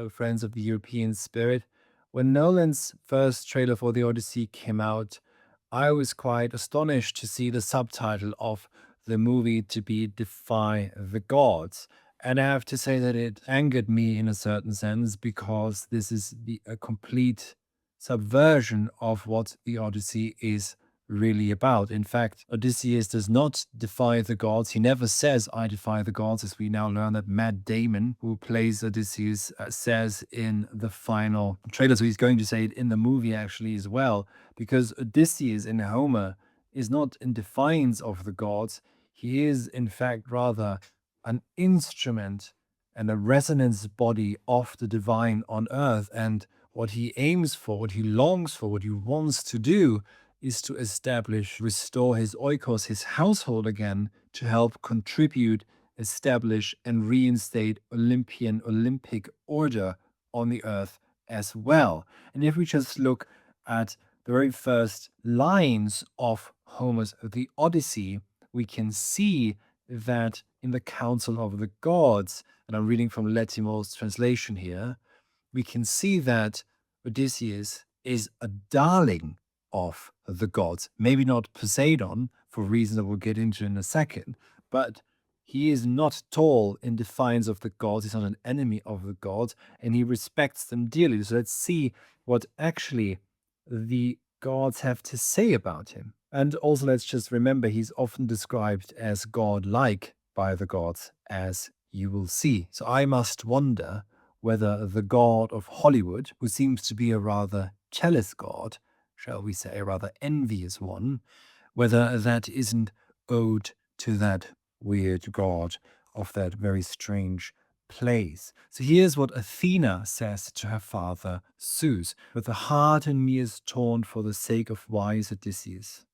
friends of the European spirit. When Nolan's first trailer for The Odyssey came out, I was quite astonished to see the subtitle of the movie to be Defy the Gods. And I have to say that it angered me in a certain sense because this is a complete subversion of what The Odyssey is really about. In fact, Odysseus does not defy the gods. He never says, I defy the gods, as we now learn that Matt Damon, who plays Odysseus, says in the final trailer. So he's going to say it in the movie actually as well, because Odysseus in Homer is not in defiance of the gods. He is, in fact, rather an instrument and a resonance body of the divine on earth. And what he aims for, what he longs for, what he wants to do is to establish, restore his oikos, his household again, to help contribute, establish, and reinstate Olympic order on the earth as well. And if we just look at the very first lines of Homer's The Odyssey, we can see that in the Council of the Gods, and I'm reading from Letimo's translation here, we can see that Odysseus is a darling of the gods. Maybe not Poseidon, for reasons that we'll get into in a second, but he is not at all in defiance of the gods. He's not an enemy of the gods, and he respects them dearly. So let's see what actually the gods have to say about him. And also, let's just remember, he's often described as godlike by the gods, as you will see. So I must wonder whether the god of Hollywood, who seems to be a rather jealous god, shall we say, a rather envious one, whether that isn't owed to that weird god of that very strange place. So here's what Athena says to her father Zeus: "But the heart in me is torn for the sake of wise Odysseus.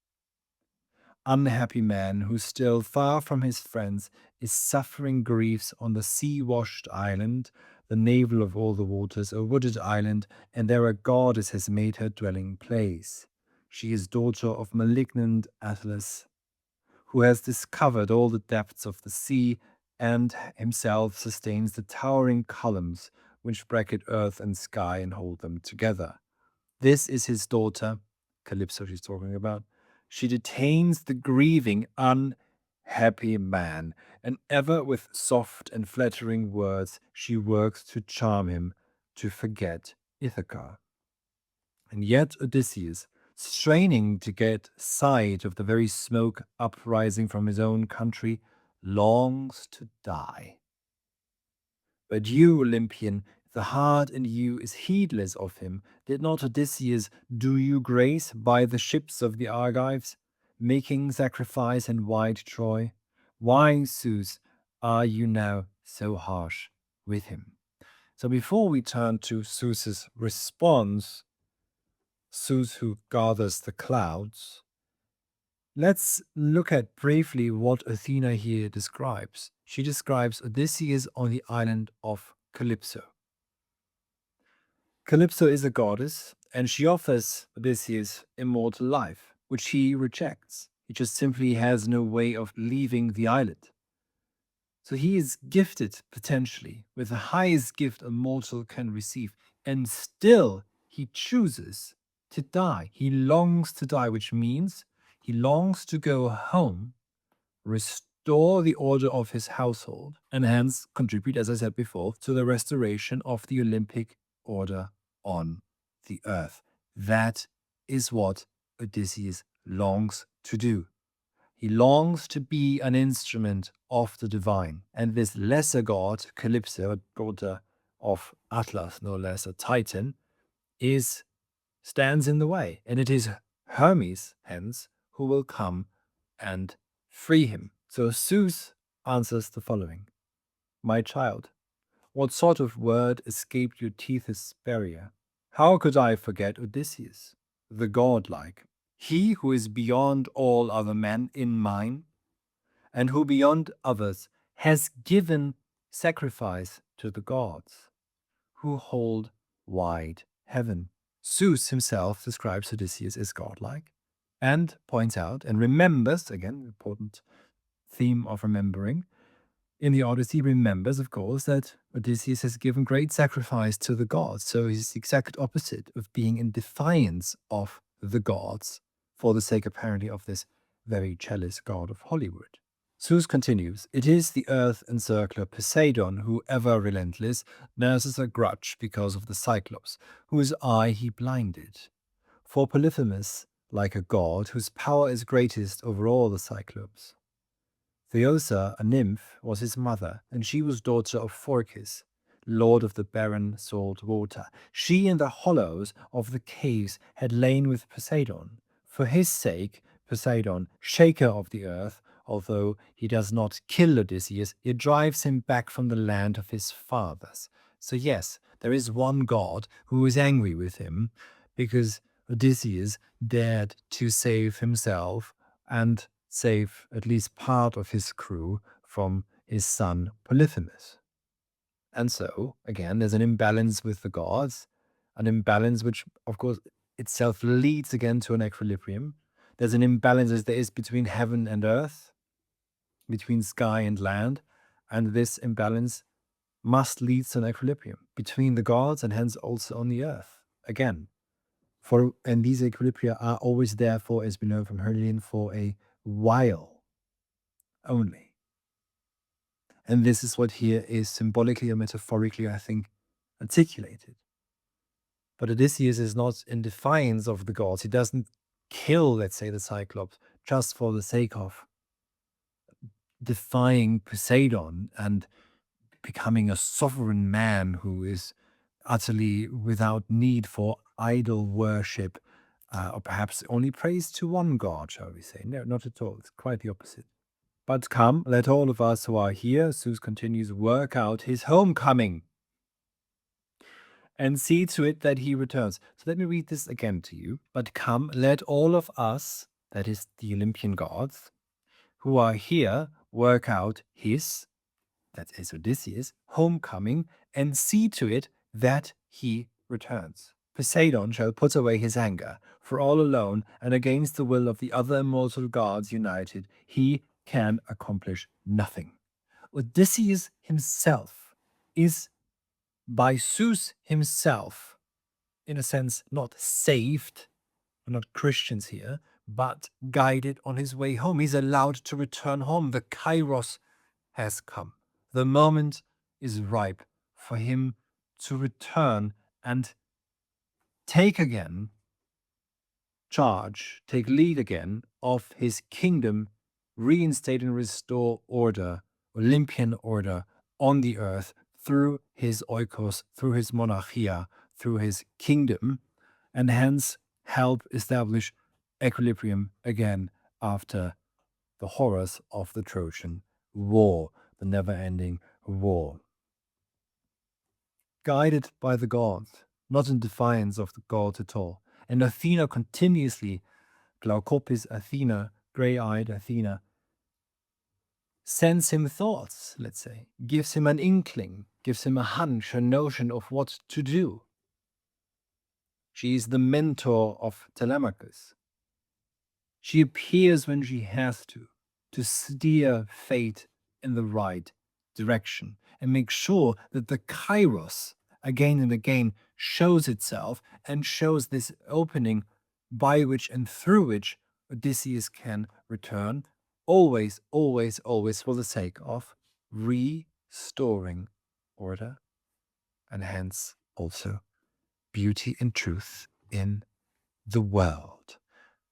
Unhappy man who, still far from his friends, is suffering griefs on the sea-washed island, the navel of all the waters, a wooded island, and there a goddess has made her dwelling place. She is daughter of malignant Atlas, who has discovered all the depths of the sea, and himself sustains the towering columns which bracket earth and sky and hold them together. This is his daughter, Calypso she's talking about. She detains the grieving, unhappy man, and ever with soft and flattering words she works to charm him to forget Ithaca. And yet Odysseus, straining to get sight of the very smoke uprising from his own country, longs to die. But you, Olympian, the heart in you is heedless of him. Did not Odysseus do you grace by the ships of the Argives, making sacrifice in wide Troy? Why, Zeus, are you now so harsh with him?" So before we turn to Zeus's response, Zeus who gathers the clouds, let's look at briefly what Athena here describes. She describes Odysseus on the island of Calypso. Calypso is a goddess, and she offers Odysseus immortal life, which he rejects. He just simply has no way of leaving the island. So he is gifted, potentially, with the highest gift a mortal can receive, and still he chooses to die. He longs to die, which means he longs to go home, restore the order of his household, and hence contribute, as I said before, to the restoration of the Olympic order on the earth. That is what Odysseus longs to do. He longs to be an instrument of the divine. And this lesser god, Calypso, a daughter of Atlas, no less a Titan, stands in the way. And it is Hermes, hence, who will come and free him. So Zeus answers the following: "My child, what sort of word escaped your teeth's barrier? How could I forget Odysseus, the godlike, he who is beyond all other men in mine, and who beyond others has given sacrifice to the gods, who hold wide heaven?" Zeus himself describes Odysseus as godlike and points out and remembers, again, important theme of remembering, in the Odyssey, remembers, of course, that Odysseus has given great sacrifice to the gods, so he's the exact opposite of being in defiance of the gods for the sake apparently of this very jealous god of Hollywood. Zeus continues, "It is the earth encircler Poseidon who, ever relentless, nurses a grudge because of the Cyclops, whose eye he blinded. For Polyphemus, like a god, whose power is greatest over all the Cyclops. Thoosa, a nymph, was his mother, and she was daughter of Phorcys, lord of the barren salt water. She in the hollows of the caves had lain with Poseidon. For his sake, Poseidon, shaker of the earth, although he does not kill Odysseus, he drives him back from the land of his fathers." So yes, there is one god who is angry with him because Odysseus dared to save himself and save at least part of his crew from his son Polyphemus. And so, again, there's an imbalance with the gods, an imbalance which, of course, itself leads again to an equilibrium. There's an imbalance as there is between heaven and earth, between sky and land, and this imbalance must lead to an equilibrium between the gods and hence also on the earth. Again, and these equilibria are always there for, as we know from Herlian, for a while only. And this is what here is symbolically or metaphorically, I think, articulated. But Odysseus is not in defiance of the gods. He doesn't kill, let's say, the Cyclops just for the sake of defying Poseidon and becoming a sovereign man who is utterly without need for idol worship, or perhaps only praise to one god, shall we say. No, not at all. It's quite the opposite. "But come, let all of us who are here," Zeus continues, "work out his homecoming and see to it that he returns." So let me read this again to you. "But come, let all of us," that is the Olympian gods, "who are here, work out his," that is Odysseus, "homecoming, and see to it that he returns. Poseidon shall put away his anger, for all alone and against the will of the other immortal gods united, he can accomplish nothing." Odysseus himself is by Zeus himself, in a sense, not saved, we're not Christians here, but guided on his way home. He's allowed to return home. The kairos has come. The moment is ripe for him to return and take again charge, take lead again of his kingdom, reinstate and restore order, Olympian order on the earth through his oikos, through his monarchia, through his kingdom, and hence help establish equilibrium again after the horrors of the Trojan War, the never-ending war. Guided by the gods, not in defiance of the gods at all. And Athena continuously, Glaukopis Athena, grey-eyed Athena, sends him thoughts, let's say, gives him an inkling, gives him a hunch, a notion of what to do. She is the mentor of Telemachus. She appears when she has to steer fate in the right direction and make sure that the kairos again and again shows itself and shows this opening by which and through which Odysseus can return, always, always, always for the sake of restoring order and hence also beauty and truth in the world.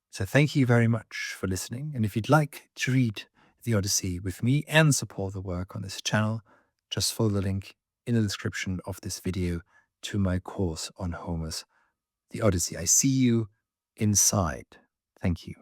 So thank you very much for listening. And if you'd like to read the Odyssey with me and support the work on this channel, just follow the link in the description of this video to my course on Homer's The Odyssey. I see you inside. Thank you.